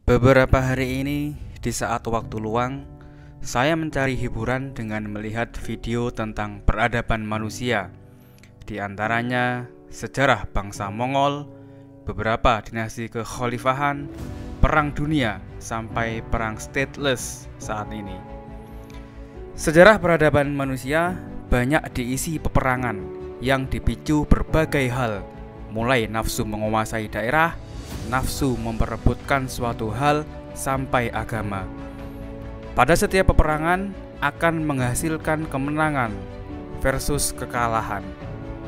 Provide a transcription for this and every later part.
Beberapa hari ini, di saat waktu luang, saya mencari hiburan dengan melihat video tentang peradaban manusia. Di antaranya, sejarah bangsa Mongol, beberapa dinasti kekhalifahan, perang dunia, sampai perang stateless saat ini. Sejarah peradaban manusia banyak diisi peperangan yang dipicu berbagai hal, mulai nafsu menguasai daerah, nafsu memperebutkan suatu hal, sampai agama. Pada setiap peperangan akan menghasilkan kemenangan versus kekalahan,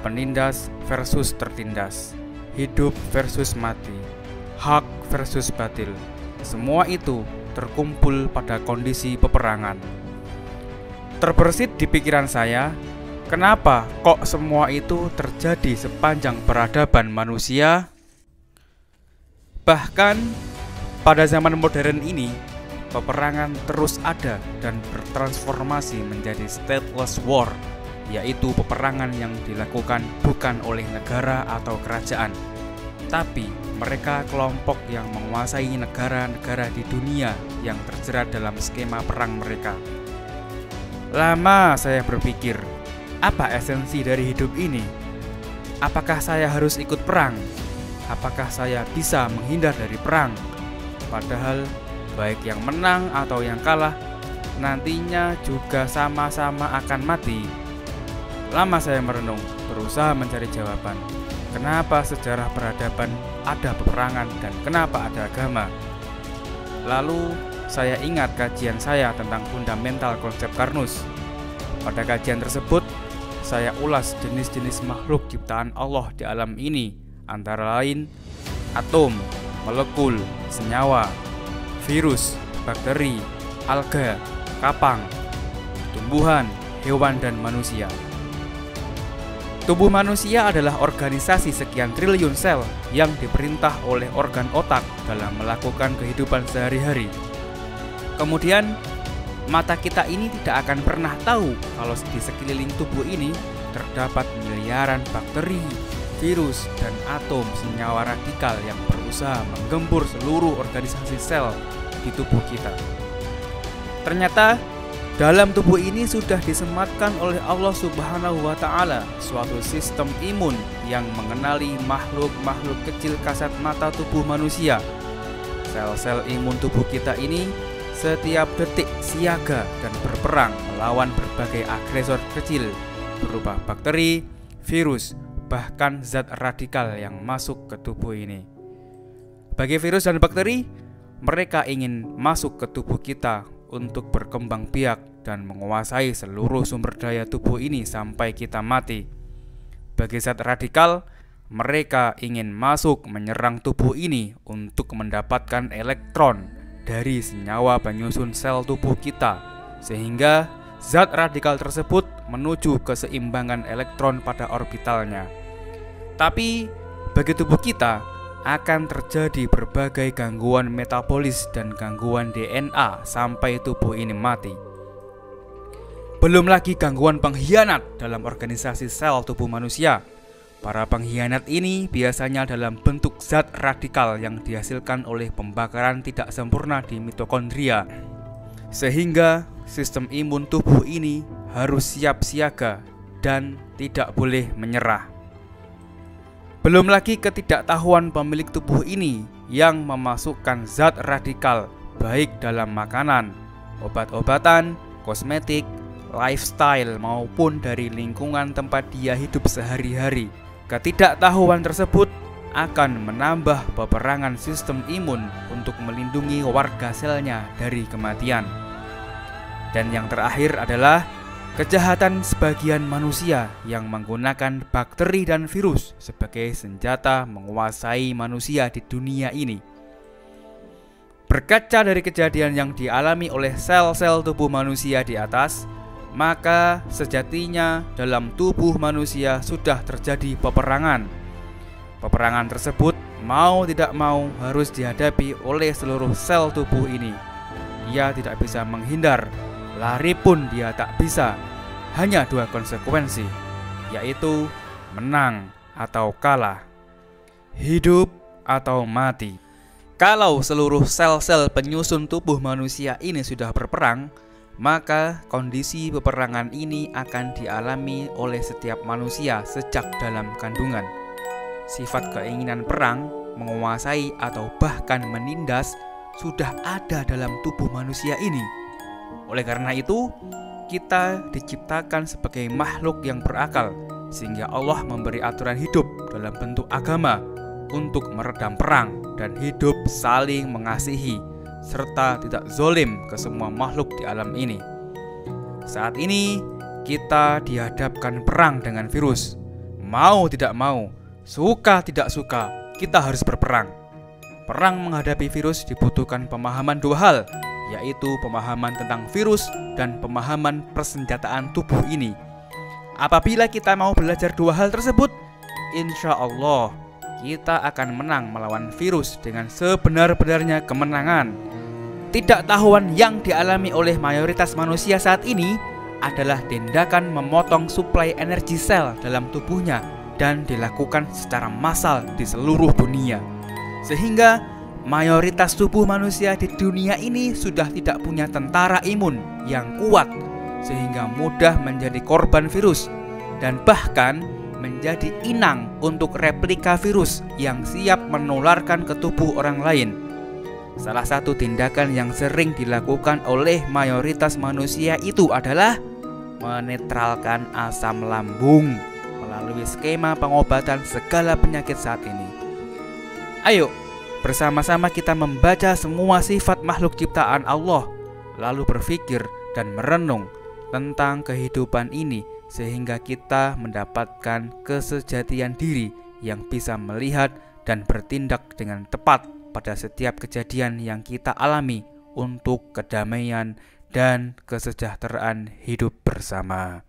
penindas versus tertindas, hidup versus mati, hak versus batil. Semua itu terkumpul pada kondisi peperangan. Terbersit di pikiran saya, kenapa kok semua itu terjadi sepanjang peradaban manusia? Bahkan pada zaman modern ini, peperangan terus ada dan bertransformasi menjadi stateless war, yaitu peperangan yang dilakukan bukan oleh negara atau kerajaan, tapi mereka kelompok yang menguasai negara-negara di dunia yang terjerat dalam skema perang mereka. Lama saya berpikir, apa esensi dari hidup ini? Apakah saya harus ikut perang? Apakah saya bisa menghindar dari perang? Padahal baik yang menang atau yang kalah nantinya juga sama-sama akan mati. Lama saya merenung, berusaha mencari jawaban. Kenapa sejarah peradaban ada peperangan dan kenapa ada agama? Lalu saya ingat kajian saya tentang fundamental konsep Karnus. Pada kajian tersebut, saya ulas jenis-jenis makhluk ciptaan Allah di alam ini, antara lain atom, molekul, senyawa, virus, bakteri, alga, kapang, tumbuhan, hewan, dan manusia. Tubuh manusia adalah organisasi sekian triliun sel yang diperintah oleh organ otak dalam melakukan kehidupan sehari-hari. Kemudian, mata kita ini tidak akan pernah tahu kalau di sekeliling tubuh ini terdapat miliaran bakteri, virus, dan atom senyawa radikal yang berusaha menggempur seluruh organisasi sel di tubuh kita. Ternyata, dalam tubuh ini sudah disematkan oleh Allah Subhanahu wa Ta'ala suatu sistem imun yang mengenali makhluk-makhluk kecil kasat mata tubuh manusia. Sel-sel imun tubuh kita ini setiap detik siaga dan berperang melawan berbagai agresor kecil berupa bakteri, virus, bahkan zat radikal yang masuk ke tubuh ini. Bagi virus dan bakteri, mereka ingin masuk ke tubuh kita untuk berkembang biak dan menguasai seluruh sumber daya tubuh ini sampai kita mati. Bagi zat radikal, mereka ingin masuk menyerang tubuh ini untuk mendapatkan elektron dari senyawa penyusun sel tubuh kita, sehingga zat radikal tersebut menuju keseimbangan elektron pada orbitalnya. Tapi bagi tubuh kita akan terjadi berbagai gangguan metabolis dan gangguan DNA sampai tubuh ini mati. Belum lagi gangguan pengkhianat dalam organisasi sel tubuh manusia. Para pengkhianat ini biasanya dalam bentuk zat radikal yang dihasilkan oleh pembakaran tidak sempurna di mitokondria, sehingga sistem imun tubuh ini harus siap siaga dan tidak boleh menyerah. Belum lagi ketidaktahuan pemilik tubuh ini yang memasukkan zat radikal baik dalam makanan, obat-obatan, kosmetik, lifestyle maupun dari lingkungan tempat dia hidup sehari-hari. Ketidaktahuan tersebut akan menambah peperangan sistem imun untuk melindungi warga selnya dari kematian. Dan yang terakhir adalah kejahatan sebagian manusia yang menggunakan bakteri dan virus sebagai senjata menguasai manusia di dunia ini. Berkaca dari kejadian yang dialami oleh sel-sel tubuh manusia di atas, maka sejatinya dalam tubuh manusia sudah terjadi peperangan. Peperangan tersebut mau tidak mau harus dihadapi oleh seluruh sel tubuh ini. Dia tidak bisa menghindar, lari pun dia tak bisa. Hanya dua konsekuensi, yaitu menang atau kalah, hidup atau mati. Kalau seluruh sel-sel penyusun tubuh manusia ini sudah berperang, maka kondisi peperangan ini akan dialami oleh setiap manusia sejak dalam kandungan. Sifat keinginan perang, menguasai atau bahkan menindas sudah ada dalam tubuh manusia ini. Oleh karena itu, kita diciptakan sebagai makhluk yang berakal, sehingga Allah memberi aturan hidup dalam bentuk agama untuk meredam perang dan hidup saling mengasihi serta tidak zolim ke semua makhluk di alam ini. Saat ini kita dihadapkan perang dengan virus. Mau tidak mau, suka tidak suka, kita harus berperang. Perang menghadapi virus dibutuhkan pemahaman dua hal, yaitu pemahaman tentang virus dan pemahaman persenjataan tubuh ini. Apabila kita mau belajar dua hal tersebut, insya Allah kita akan menang melawan virus dengan sebenar-benarnya kemenangan. Ketidaktahuan yang dialami oleh mayoritas manusia saat ini adalah tindakan memotong suplai energi sel dalam tubuhnya dan dilakukan secara massal di seluruh dunia. Sehingga mayoritas tubuh manusia di dunia ini sudah tidak punya tentara imun yang kuat, sehingga mudah menjadi korban virus dan bahkan menjadi inang untuk replika virus yang siap menularkan ke tubuh orang lain. Salah satu tindakan yang sering dilakukan oleh mayoritas manusia itu adalah menetralkan asam lambung melalui skema pengobatan segala penyakit saat ini. Ayo, bersama-sama kita membaca semua sifat makhluk ciptaan Allah, lalu berpikir dan merenung tentang kehidupan ini, sehingga kita mendapatkan kesejatian diri yang bisa melihat dan bertindak dengan tepat pada setiap kejadian yang kita alami untuk kedamaian dan kesejahteraan hidup bersama.